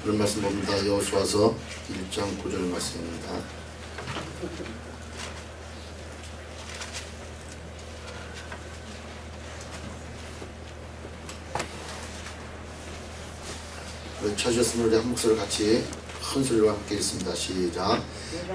그런 말씀 봅니다. 여호수아서 1장 9절 말씀입니다. 찾으셨으면 우리 한 목소리 같이 큰 소리로 함께 읽습니다. 시작.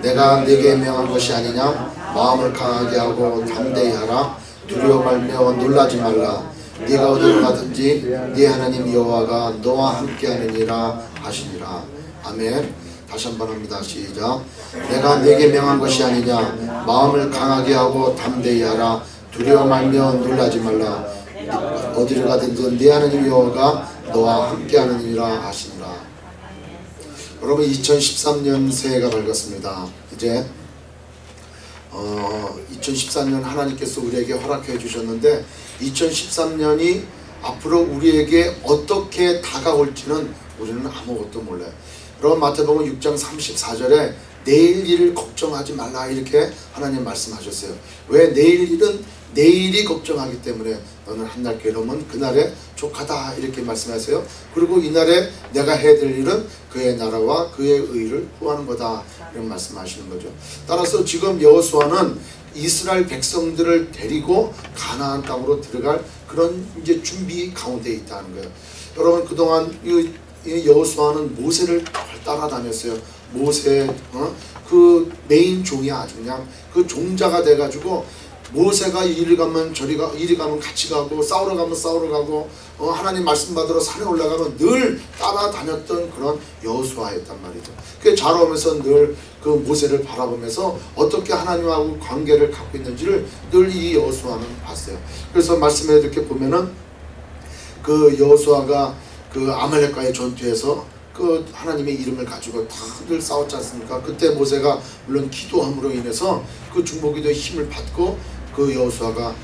내가 네게 명한 것이 아니냐? 마음을 강하게 하고 담대히 하라. 두려워 말며 놀라지 말라. 네가 어디로 가든지 네 하나님 여호와가 너와 함께하느니라 하시니라. 아멘. 다시 한번 합니다. 시작. 내가 네게 명한 것이 아니냐? 마음을 강하게 하고 담대히 하라. 두려워 말며 놀라지 말라. 어디를 가든지 네 하나님 여호와가 너와 함께하느니라 하시니라. 여러분 2013년 새해가 밝았습니다. 이제 2014년 하나님께서 우리에게 허락해 주셨는데 2013년이 앞으로 우리에게 어떻게 다가올지는 우리는 아무것도 몰라요. 여러분 마태복음 6장 34절에 내일 일을 걱정하지 말라 이렇게 하나님 말씀하셨어요. 왜? 내일 일은 내일이 걱정하기 때문에 너는 한날 괴로우면 그날에 족하다 이렇게 말씀하세요. 그리고 이날에 내가 해야 될 일은 그의 나라와 그의 의를 구하는 거다 이런 말씀하시는 거죠. 따라서 지금 여호수아는 이스라엘 백성들을 데리고 가나안 땅으로 들어갈 그런 이제 준비 가운데 있다는 거예요. 여러분 그동안 이 여호수아는 모세를 따라다녔어요. 모세 그 메인 종이 아주 그냥 그 종자가 돼가지고 모세가 이리 가면 저리 가, 이리 가면 같이 가고 싸우러 가면 싸우러 가고 하나님 말씀 받으러 산에 올라가면 늘 따라다녔던 그런 여호수아였단 말이죠. 그 자라오면서 늘 그 모세를 바라보면서 어떻게 하나님하고 관계를 갖고 있는지를 늘 이 여호수아는 봤어요. 그래서 말씀에 이렇게 보면은 그 여호수아가 그 아말렉과의 전투에서 그 하나님의 이름을 가지고 다들 싸웠지 않습니까? 그때 모세가 물론 기도함으로 인해서 그 중보기도의 힘을 받고 그 여호수아가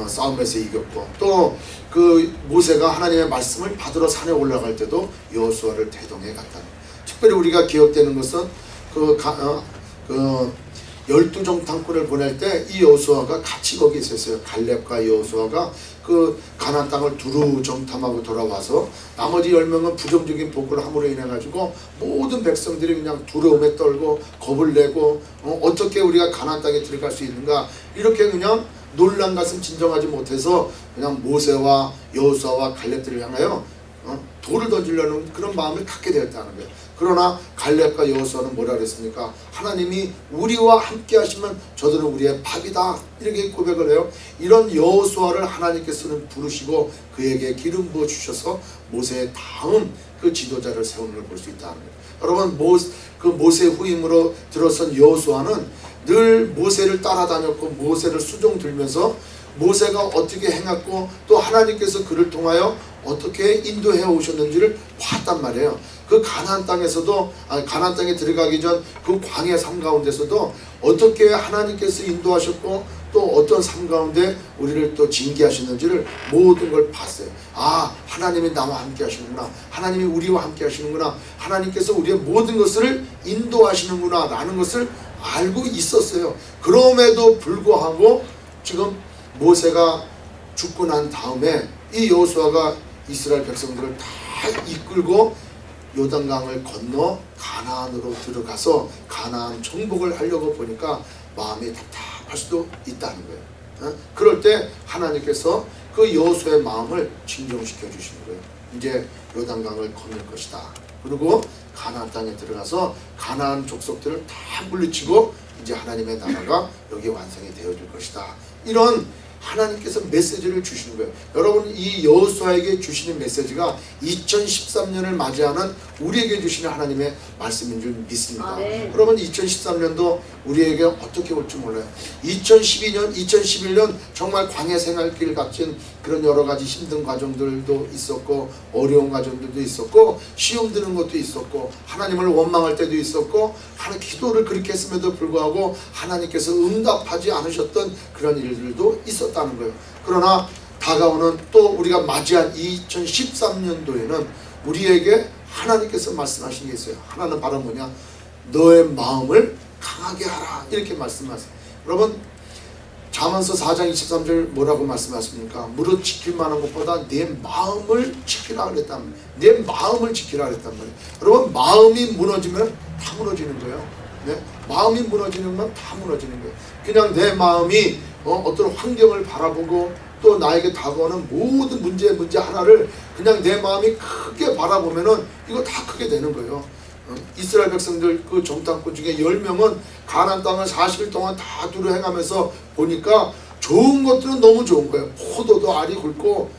싸움에서 이겼고 또 그 모세가 하나님의 말씀을 받으러 산에 올라갈 때도 여호수아를 대동해 갔다. 특별히 우리가 기억되는 것은 그 12정탐꾼을 보낼 때 이 여호수아가 같이 거기 있었어요. 갈렙과 여호수아가 그 가나안 땅을 두루 정탐하고 돌아와서 나머지 10명은 부정적인 보고를 함으로 인해 가지고 모든 백성들이 그냥 두려움에 떨고 겁을 내고 어떻게 우리가 가나안 땅에 들어갈 수 있는가 이렇게 그냥 놀란 가슴 진정하지 못해서 그냥 모세와 여호수아와 갈렙들을 향하여 돌을 던지려는 그런 마음을 갖게 되었다는 거예요. 그러나 갈렙과 여호수아는 뭐라 그랬습니까? 하나님이 우리와 함께 하시면 저들은 우리의 밥이다 이렇게 고백을 해요. 이런 여호수아를 하나님께서는 부르시고 그에게 기름 부어 주셔서 모세의 다음 그 지도자를 세우는 걸 볼 수 있다는 거예요. 여러분 그 모세 후임으로 들어선 여호수아는 늘 모세를 따라다녔고 모세를 수종 들면서 모세가 어떻게 행했고 또 하나님께서 그를 통하여 어떻게 인도해 오셨는지를 봤단 말이에요. 그 가나안 땅에서도 가나안 땅에 들어가기 전 그 광야 삶 가운데서도 어떻게 하나님께서 인도하셨고 또 어떤 삶 가운데 우리를 또 징계하셨는지를 모든 걸 봤어요. 아, 하나님이 나와 함께 하시는구나. 하나님이 우리와 함께 하시는구나. 하나님께서 우리의 모든 것을 인도하시는구나 라는 것을 알고 있었어요. 그럼에도 불구하고 지금 모세가 죽고 난 다음에 이 여호수아가 이스라엘 백성들을 다 이끌고 요단강을 건너 가나안으로 들어가서 가나안 정복을 하려고 보니까 마음이 답답할 수도 있다는 거예요. 그럴 때 하나님께서 그 여호수아의 마음을 진정시켜 주시는 거예요. 이제 요단강을 건널 것이다. 그리고 가나안 땅에 들어가서 가나안 족속들을 다 물리치고 이제 하나님의 나라가 여기 완성이 되어질 것이다. 이런 하나님께서 메시지를 주시는 거예요. 여러분 이 여호수아에게 주시는 메시지가 2013년을 맞이하는 우리에게 주시는 하나님의 말씀인 줄 믿습니다. 네. 여러분 2013년도 우리에게 어떻게 올지 몰라요. 2012년, 2011년 정말 광야 생활길 같은 그런 여러 가지 힘든 과정들도 있었고 어려운 과정들도 있었고 시험 드는 것도 있었고 하나님을 원망할 때도 있었고 기도를 그렇게 했음에도 불구하고 하나님께서 응답하지 않으셨던 그런 일들도 있었다는 거예요. 그러나 다가오는 또 우리가 맞이한 2013년도에는 우리에게 하나님께서 말씀하신 게 있어요. 하나는 바로 뭐냐? 너의 마음을 강하게 하라 이렇게 말씀하세요. 여러분 잠언서 4장 23절 뭐라고 말씀하십니까? 무릇 지킬 만한 것보다 내 마음을 지키라 그랬단 말이에요. 내 마음을 지키라 그랬단 말이에요. 여러분, 마음이 무너지면 다 무너지는 거예요. 네? 마음이 무너지는 건 다 무너지는 거예요. 그냥 내 마음이 어떤 환경을 바라보고 또 나에게 다가오는 모든 문제 하나를 그냥 내 마음이 크게 바라보면은 이거 다 크게 되는 거예요. 이스라엘 백성들 그 정탐꾼 중에 10명은 가나안 땅을 40일 동안 다 두루 행하면서 보니까 좋은 것들은 너무 좋은 거예요. 포도도 알이 굵고,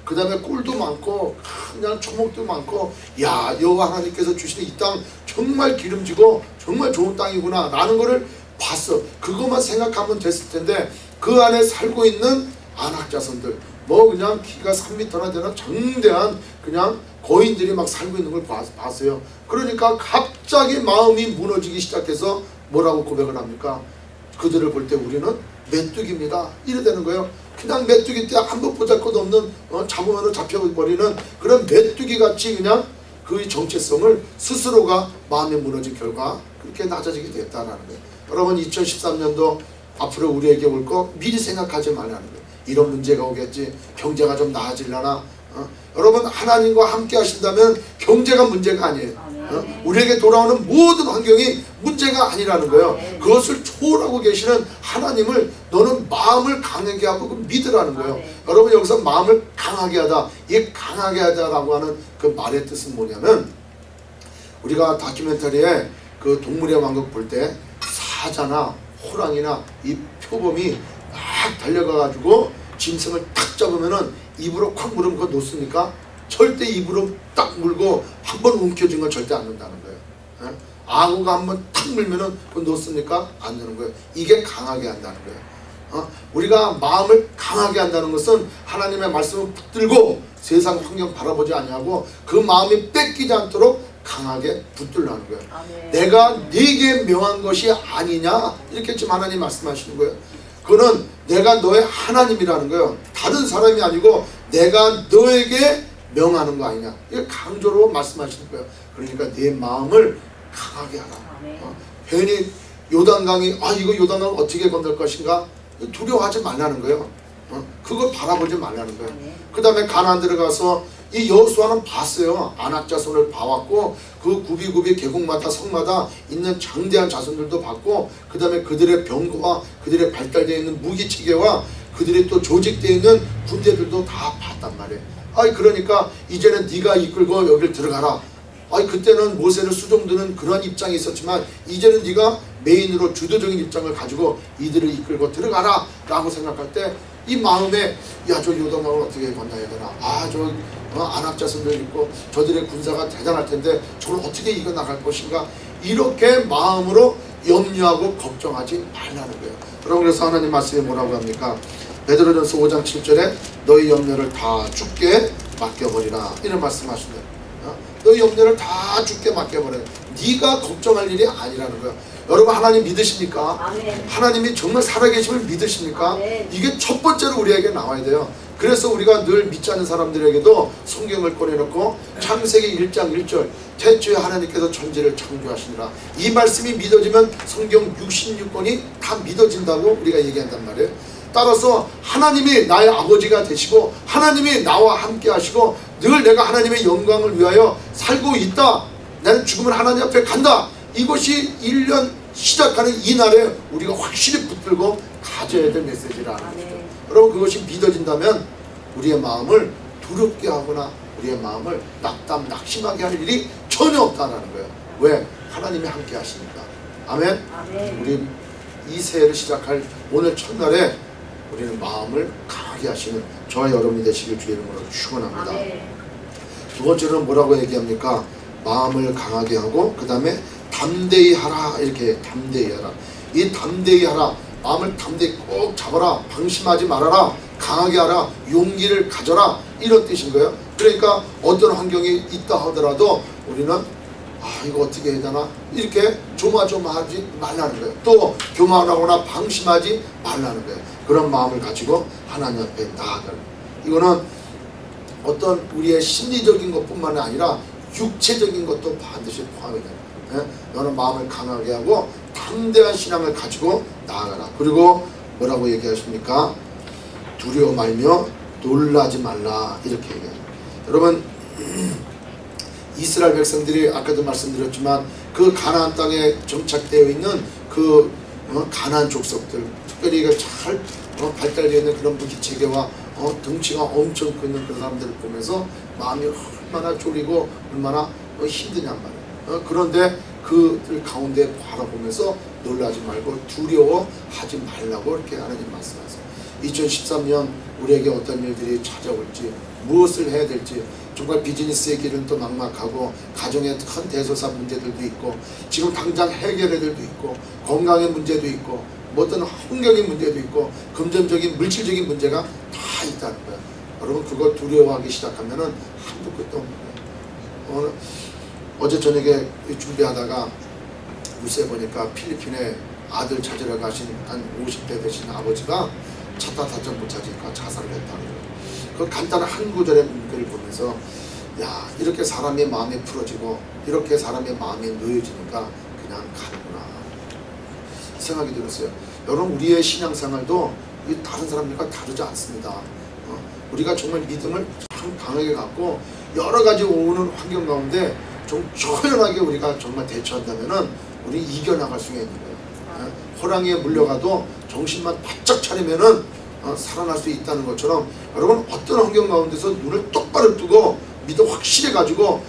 그 다음에 꿀도 많고, 그냥 초목도 많고, 야, 여호와 하나님께서 주시는 이 땅 정말 기름지고 정말 좋은 땅이구나 라는 거를 봤어. 그것만 생각하면 됐을 텐데 그 안에 살고 있는 아낙 자손들, 뭐 그냥 키가 3m나 되는 장대한 그냥 거인들이 막 살고 있는 걸 봤어요. 그러니까 갑자기 마음이 무너지기 시작해서 뭐라고 고백을 합니까? 그들을 볼 때 우리는 메뚜기입니다. 이래 되는 거예요. 그냥 메뚜기 때 한번 보잘것없는 잡으면 잡혀버리는 그런 메뚜기같이 그냥 그 정체성을 스스로가 마음에 무너진 결과 그렇게 낮아지게 됐다는 거예요. 여러분, 2013년도 앞으로 우리에게 올 거 미리 생각하지 말라는 거예요. 이런 문제가 오겠지. 경제가 좀 나아지려나. 여러분, 하나님과 함께 하신다면 경제가 문제가 아니에요. 우리에게 돌아오는 모든 환경이 문제가 아니라는 거예요. 그것을 초월하고 계시는 하나님을 너는 마음을 강하게 하고 믿으라는 거예요. 여러분, 여기서 마음을 강하게 하다, 이 강하게 하다라고 하는 그 말의 뜻은 뭐냐면, 우리가 다큐멘터리에 그 동물의 왕국 볼 때 사자나 호랑이나 이 표범이 막 달려가가지고 짐승을 탁 잡으면은 입으로 콱 물으면 그거 놓습니까? 절대 입으로 딱 물고 한 번 움켜쥔 건 절대 안 넣는다는 거예요. 악어가 한 번 탁 물면은 그거 놓습니까? 안 넣는 거예요. 이게 강하게 한다는 거예요. 우리가 마음을 강하게 한다는 것은 하나님의 말씀을 붙들고 세상 환경 바라보지 아니하고 그 마음이 뺏기지 않도록 강하게 붙들라는 거예요. 내가 네게 명한 것이 아니냐 이렇게 지금 하나님 말씀하시는 거예요. 그거는 내가 너의 하나님이라는 거예요. 다른 사람이 아니고 내가 너에게 명하는 거 아니냐. 이게 강조로 말씀하시는 거예요. 그러니까 내 마음을 강하게 하라. 괜히 요단강이 이거 요단강을 어떻게 건널 것인가 두려워하지 말라는 거예요. 그걸 바라보지 말라는 거예요. 그 다음에 가나안 들어가서 이 여호수아는 봤어요. 아낙 자손을 봐왔고 그 구비구비 계곡마다 성마다 있는 장대한 자손들도 봤고 그 다음에 그들의 병거와 그들의 발달되어 있는 무기체계와 그들이 또 조직되어 있는 군대들도 다 봤단 말이에요. 그러니까 이제는 네가 이끌고 여길 들어가라. 그때는 모세를 수종드는 그런 입장이 있었지만 이제는 네가 메인으로 주도적인 입장을 가지고 이들을 이끌고 들어가라 라고 생각할 때 이 마음에 저 요단강을 어떻게 건너야 되나, 저 아낙 자손들 있고 저들의 군사가 대단할 텐데 저걸 어떻게 이겨나갈 것인가, 이렇게 마음으로 염려하고 걱정하지 말라는 거예요. 여러분, 그래서 하나님 말씀이 뭐라고 합니까? 베드로전서 5장 7절에 너희 염려를 다 주께 맡겨버리라 이런 말씀하시네요. 너희 염려를 다 주께 맡겨버려. 네가 걱정할 일이 아니라는 거야. 여러분, 하나님 믿으십니까? 아멘. 하나님이 정말 살아계심을 믿으십니까? 아멘. 이게 첫 번째로 우리에게 나와야 돼요. 그래서 우리가 늘 믿지 않는 사람들에게도 성경을 꺼내놓고 창세기 1장 1절 태초에 하나님께서 천지를 창조하시니라, 이 말씀이 믿어지면 성경 66권이 다 믿어진다고 우리가 얘기한단 말이에요. 따라서 하나님이 나의 아버지가 되시고 하나님이 나와 함께 하시고 늘 내가 하나님의 영광을 위하여 살고 있다, 나는 죽으면 하나님 앞에 간다, 이것이 1년 시작하는 이 날에 우리가 확실히 붙들고 가져야 될 메시지라는 것이죠. 여러분, 그것이 믿어진다면 우리의 마음을 두렵게 하거나 우리의 마음을 낙심하게 할 일이 전혀 없다는 거예요. 왜? 하나님이 함께 하시니까. 아멘. 우리 이 새해를 시작할 오늘 첫날에 우리는 마음을 강하게 하시는 저와 여러분이 되시길 주의 이름으로 축원합니다. 두 번째는 뭐라고 얘기합니까? 마음을 강하게 하고 그 다음에 담대히 하라, 이렇게 담대히 하라. 이 담대히 하라, 마음을 담대히 꼭 잡아라, 방심하지 말아라, 강하게 하라, 용기를 가져라, 이런 뜻인 거예요. 그러니까 어떤 환경이 있다 하더라도 우리는 이거 어떻게 해야 되나 이렇게 조마조마하지 말라는 거예요. 또 교만하거나 방심하지 말라는 거예요. 그런 마음을 가지고 하나님 앞에 나아가는, 이거는 어떤 우리의 심리적인 것뿐만 아니라 육체적인 것도 반드시 포함이 돼요. 너는 마음을 강하게 하고 담대한 신앙을 가지고 나아가라. 그리고 뭐라고 얘기하십니까? 두려워 말며 놀라지 말라 이렇게 얘기해요. 여러분 이스라엘 백성들이 아까도 말씀드렸지만 그 가나안 땅에 정착되어 있는 그 가나안 족속들, 특별히 이거 잘 발달되어 있는 그런 무기 체계와 덩치가 엄청 크는 그런 사람들을 보면서 마음이 얼마나 졸이고 얼마나 힘드냔 말이에요. 그런데 그들 가운데 바라보면서 놀라지 말고 두려워하지 말라고 이렇게 하나님 말씀하세요. 2013년 우리에게 어떤 일들이 찾아올지, 무엇을 해야 될지, 정말 비즈니스의 길은 또 막막하고 가정의 큰 대소사 문제들도 있고 지금 당장 해결해야 될도 있고 건강의 문제도 있고 뭐 어떤 환경의 문제도 있고 금전적인 물질적인 문제가 다 있다는 거예요. 여러분 그거 두려워하기 시작하면은 한도 끝도 없는 거예요. 어제 저녁에 준비하다가 뉴스에 보니까 필리핀에 아들 찾으러 가신 한 50대 되신 아버지가 차 타전 못 찾으니까 자살을 했다는 거예요. 그 간단한 한 구절의 문구를 보면서 야 이렇게 사람의 마음이 풀어지고 이렇게 사람의 마음이 놓여지니까 그냥 가는구나 생각이 들었어요. 여러분 우리의 신앙생활도 다른 사람들과 다르지 않습니다. 우리가 정말 믿음을 참 강하게 갖고 여러 가지 오는 환경 가운데 좀 초연하게 우리가 정말 대처한다면은 우리 이겨나갈 수가 있는 거예요. 호랑이에 물려가도 정신만 바짝 차리면은 살아날 수 있다는 것처럼 여러분 어떤 환경 가운데서 눈을 똑바로 뜨고 믿음 확실해 가지고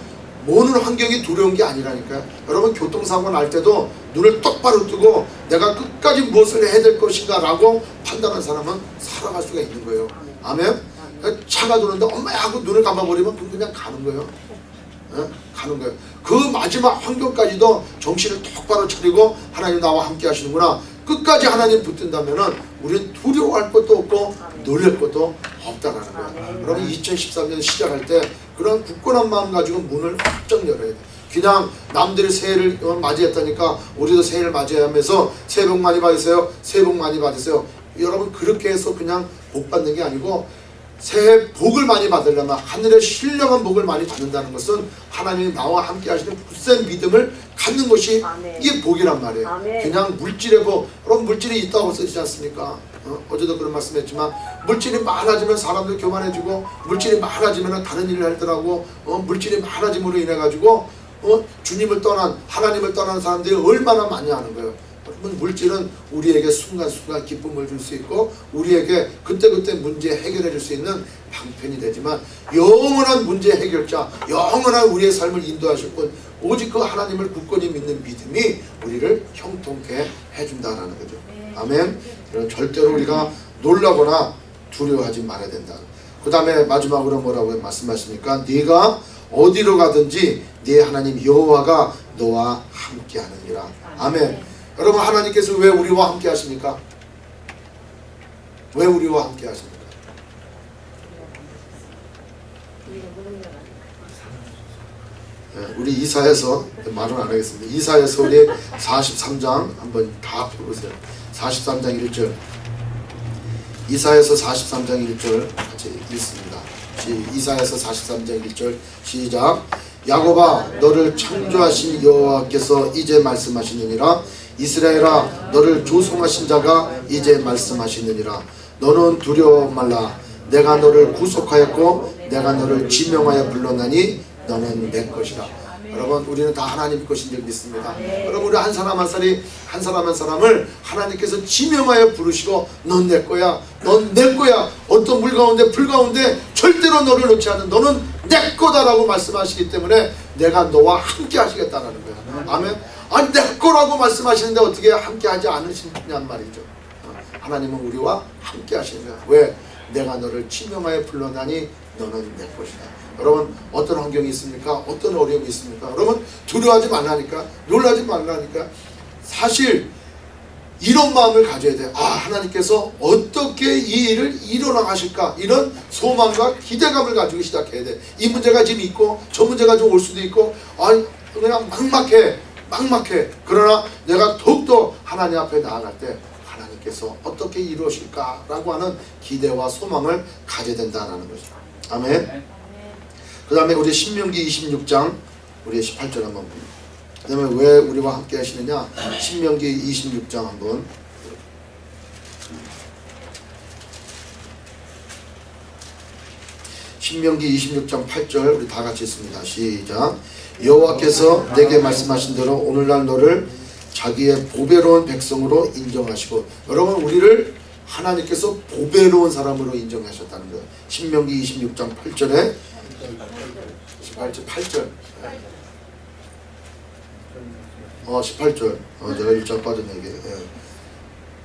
모든 환경이 두려운 게 아니라니까요. 여러분 교통사고 날 때도 눈을 똑바로 뜨고 내가 끝까지 무엇을 해야 될 것인가 라고 판단한 사람은 살아갈 수가 있는 거예요. 아멘. 차가 도는데 엄마야 하고 눈을 감아버리면 그냥 가는 거예요. 가는 거예요. 그 마지막 환경까지도 정신을 똑바로 차리고 하나님 나와 함께 하시는구나. 끝까지 하나님 붙든다면은 우리는 두려워할 것도 없고 놀랄 것도 없다라는 거예요. 여러분 2013년 시작할 때 그런 굳건한 마음 가지고 문을 확정 열어야 돼요. 그냥 남들이 새해를 맞이했다니까 우리도 새해를 맞이하면서 새해 복 많이 받으세요. 새해 복 많이 받으세요. 여러분 그렇게 해서 그냥 복 받는 게 아니고 새해 복을 많이 받으려면 하늘의 신령한 복을 많이 받는다는 것은 하나님이 나와 함께 하시는 굳센 믿음을 갖는 것이 아멘. 이게 복이란 말이에요. 아멘. 그냥 물질의 복, 여러분 물질이 있다고 쓰지 않습니까? 어제도 그런 말씀했지만 물질이 많아지면 사람들 교만해지고 물질이 많아지면 다른 일을 하더라고. 물질이 많아짐으로 인해 가지고 주님을 떠난 하나님을 떠난 사람들이 얼마나 많이 하는 거예요. 여러분 물질은 우리에게 순간순간 기쁨을 줄 수 있고 우리에게 그때그때 문제 해결해 줄 수 있는 방편이 되지만 영원한 문제 해결자, 영원한 우리의 삶을 인도하실 분 오직 그 하나님을 굳건히 믿는 믿음이 우리를 형통케 해준다는 거죠. 아멘. 절대로 우리가 놀라거나 두려워하지 말아야 된다. 그 다음에 마지막으로 뭐라고 말씀하십니까? 네가 어디로 가든지 네 하나님 여호와가 너와 함께 하느니라. 아멘. 여러분 하나님께서 왜 우리와 함께 하십니까? 왜 우리와 함께 하십니까? 우리 이사야서 말은 안 하겠습니다. 이사야서 우리 43장 한번 다 펴보세요. 43장 1절 이사야서 43장 1절 같이 읽습니다. 이사야서 43장 1절 시작. 야곱아 너를 창조하신 여호와께서 이제 말씀하시느니라. 이스라엘아 너를 조성하신 자가 이제 말씀하시느니라. 너는 두려워 말라. 내가 너를 구속하였고 내가 너를 지명하여 불렀나니 너는 내 것이라. 여러분 우리는 다 하나님 것인 줄 믿습니다. 여러분 우리 한 사람 한 사람을 하나님께서 지명하여 부르시고 넌 내 거야, 넌 내 거야. 어떤 물 가운데 불 가운데 절대로 너를 놓지 않는 너는 내 거다라고 말씀하시기 때문에 내가 너와 함께 하시겠다는 거야. 아멘. 아니 내 거라고 말씀하시는데 어떻게 함께 하지 않으시냐는 말이죠. 하나님은 우리와 함께 하시는 거야. 왜? 내가 너를 지명하여 불러다니 너는 내 것이다. 여러분 어떤 환경이 있습니까? 어떤 어려움이 있습니까? 여러분 두려워하지 말라니까, 놀라지 말라니까. 사실 이런 마음을 가져야 돼요. 아 하나님께서 어떻게 이 일을 이뤄나가실까, 이런 소망과 기대감을 가지고 시작해야 돼. 이 문제가 지금 있고 저 문제가 좀 올 수도 있고 아니 그냥 막막해. 그러나 내가 더욱더 하나님 앞에 나아갈 때 하나님께서 어떻게 이루어질까라고 하는 기대와 소망을 가져야 된다는 거죠. 아멘. 그 다음에 우리 신명기 26장 우리 18절 한번 봅니다. 그 다음에 왜 우리와 함께 하시느냐, 신명기 26장 한번 신명기 26장 8절 우리 다 같이 읽습니다. 시작. 여호와께서 내게 말씀하신 대로 오늘날 너를 자기의 보배로운 백성으로 인정하시고, 여러분 우리를 하나님께서 보배로운 사람으로 인정하셨다는 거예요. 신명기 26장 8절에 8절 18절 제가 일절 빠졌네 이게.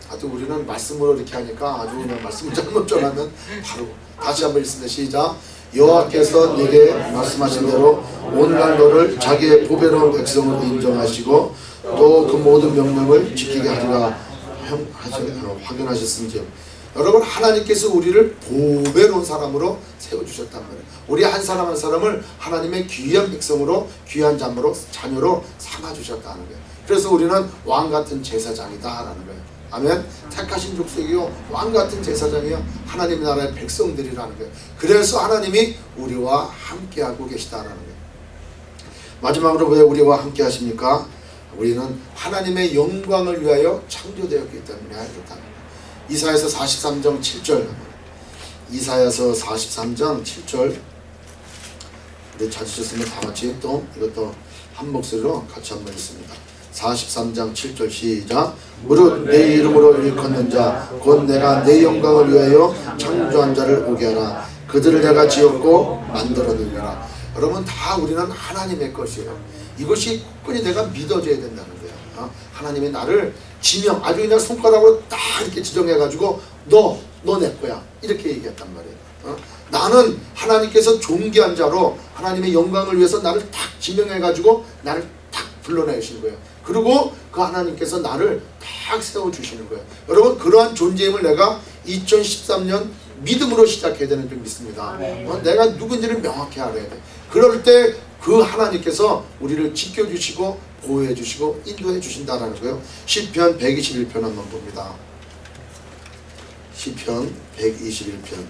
하여튼 우리는 말씀으로 이렇게 하니까 아주 그냥 말씀을 잘못 전하면 바로 다시 한번 읽습니다. 시작. 여호와께서 내게 말씀하신 대로 오늘날 너를 자기의 보배로운 백성으로 인정하시고 또 그 모든 명령을 지키게 하리라 확인하셨은지. 여러분 하나님께서 우리를 보배로운 사람으로 세워주셨단 말이에요. 우리 한 사람 한 사람을 하나님의 귀한 백성으로 귀한 자녀로 삼아주셨다는 거예요. 그래서 우리는 왕같은 제사장이다 라는 거예요. 아멘. 택하신 족속이요 왕같은 제사장이요 하나님의 나라의 백성들이라는 거예요. 그래서 하나님이 우리와 함께하고 계시다라는 거예요. 마지막으로 왜 우리와 함께 하십니까? 우리는 하나님의 영광을 위하여 창조되었기 때문에 그렇다는 거예요. 이사야서 43장 7절 이사야서 43장 7절 우리 찾으셨으면 다 같이 또 이것도 한 목소리로 같이 한번 읽습니다. 43장 7절 시작. 무릇 내 이름으로 일컫는 자 곧 내가 내 영광을 위하여 창조한 자를 오게 하라. 그들을 내가 지었고 만들어내리라. 여러분 다 우리는 하나님의 것이에요. 이것이 굳건히 내가 믿어져야 된다는 거예요. 하나님이 나를 지명 아주 그냥 손가락으로 딱 이렇게 지정해 가지고 너 내 거야 이렇게 얘기했단 말이에요. 나는 하나님께서 존귀한 자로 하나님의 영광을 위해서 나를 딱 지명해 가지고 나를 딱 불러내시는 거예요. 그리고 그 하나님께서 나를 딱 세워주시는 거예요. 여러분 그러한 존재임을 내가 2013년 믿음으로 시작해야 되는 줄 믿습니다. 내가 누군지를 명확히 알아야 돼. 그럴 때 그 하나님께서 우리를 지켜주시고 보호해주시고 인도해주신다라는 거예요. 시편 121편 한번 봅니다. 시편 121편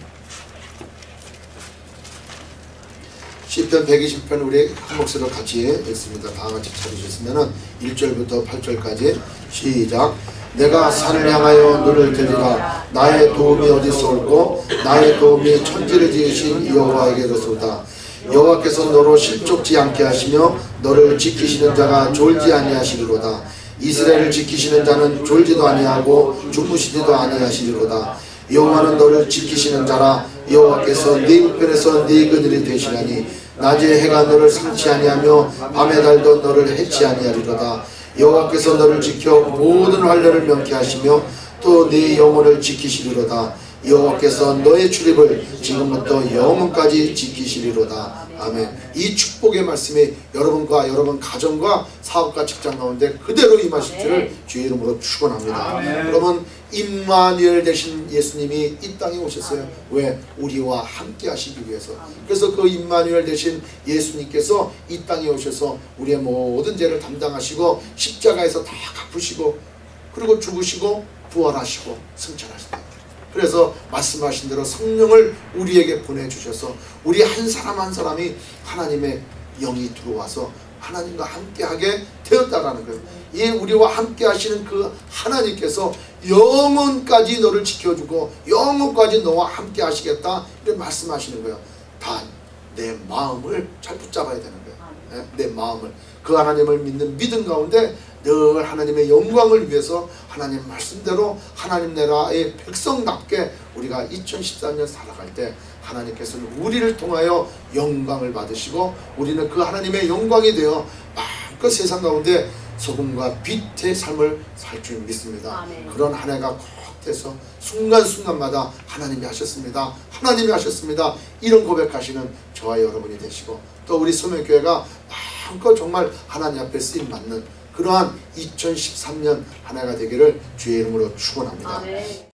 시편 120편 우리 한 목소리로 같이 읽습니다. 다 같이 찾으셨으면 1절부터 8절까지 시작. 내가 산을 향하여 눈을 들리라. 나의 도움이 어디서 올고 나의 도움이 천지를 지으신 여호와에게로소이다. 여호와께서 너로 실족지 않게 하시며 너를 지키시는 자가 졸지 아니하시리로다. 이스라엘을 지키시는 자는 졸지도 아니하고 주무시지도 아니하시리로다. 여호와는 너를 지키시는 자라. 여호와께서 네 우편에서 네 그늘이 되시나니 낮에 해가 너를 상치 아니하며 밤에 달도 너를 해치 아니하리로다. 여호와께서 너를 지켜 모든 환난을 명케 하시며 또 네 영혼을 지키시리로다. 여호와께서 너의 출입을 지금부터 영원까지 지키시리로다. 아멘. 이 축복의 말씀이 여러분과 여러분 가정과 사업과 직장 가운데 그대로 임하실 줄을 주의 이름으로 축원합니다. 여러분 임마누엘 되신 예수님이 이 땅에 오셨어요. 왜? 우리와 함께 하시기 위해서. 그래서 그 임마누엘 되신 예수님께서 이 땅에 오셔서 우리의 모든 죄를 담당하시고 십자가에서 다 갚으시고 그리고 죽으시고 부활하시고 승천하신다. 그래서 말씀하신 대로 성령을 우리에게 보내주셔서 우리 한 사람 한 사람이 하나님의 영이 들어와서 하나님과 함께하게 되었다라는 거예요. 이 우리와 함께 하시는 그 하나님께서 영원까지 너를 지켜주고 영원까지 너와 함께 하시겠다 이렇게 말씀하시는 거예요. 단 내 마음을 잘 붙잡아야 되는 거예요. 내 마음을 그 하나님을 믿는 믿음 가운데 늘 하나님의 영광을 위해서 하나님 말씀대로 하나님 나라의 백성답게 우리가 2014년 살아갈 때 하나님께서는 우리를 통하여 영광을 받으시고 우리는 그 하나님의 영광이 되어 마음껏 세상 가운데 소금과 빛의 삶을 살 줄 믿습니다. 아멘. 그런 한 해가 꼭 돼서 순간순간마다 하나님이 하셨습니다. 하나님이 하셨습니다. 이런 고백하시는 저와 여러분이 되시고 또 우리 소명교회가 마음껏 정말 하나님 앞에 쓰임 받는 그러한 2013년 한 해가 되기를 주의 이름으로 축원합니다.